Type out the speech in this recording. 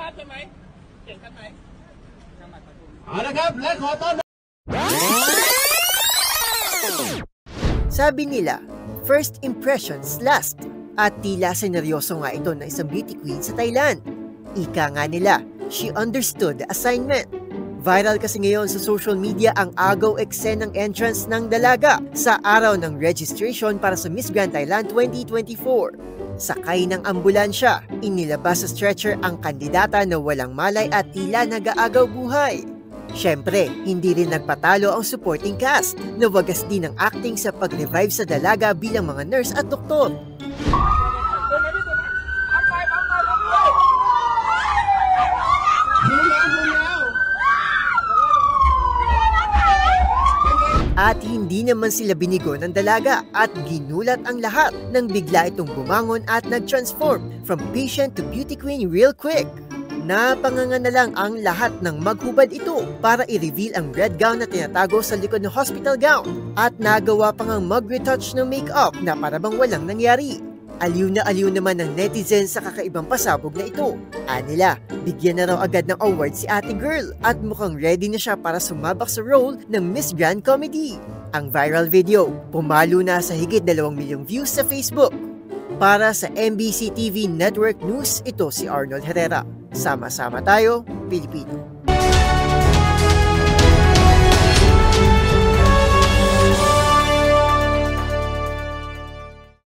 ชัดใช่ไหมเสียงชัดไหมเอาละครับและขอต้อนรับ Sabi nila, first impressions last. At tila seneryoso nga ito ng isang beauty queen sa Thailand. Ika nga nila, she understood the assignment. Viral kasi ngayon sa social media ang agaw eksenang entrance ng dalaga sa araw ng registration para sa Miss Grand Thailand 2024. Sakay ng ambulansya, inilabas sa stretcher ang kandidata na walang malay at tila nag-aagaw buhay. Siyempre, hindi rin nagpatalo ang supporting cast na wagas din ng acting sa pag-revive sa dalaga bilang mga nurse at doktor. At hindi naman sila binigo ng dalaga at ginulat ang lahat nang bigla itong bumangon at nag-transform from patient to beauty queen real quick. Napanganga na lang ang lahat ng maghubad ito para i-reveal ang red gown na tinatago sa likod ng hospital gown at nagawa pa ngang mag-retouch ng makeup na para bang walang nangyari. Aliw naman ng netizens sa kakaibang pasabog na ito. Anila, bigyan na raw agad ng award si ate girl at mukhang ready na siya para sumabak sa role ng Miss Grand Comedy. Ang viral video, pumalo na sa higit 2 milyong views sa Facebook. Para sa MBC TV Network News, ito si Arnold Herrera. Sama-sama tayo, Pilipino.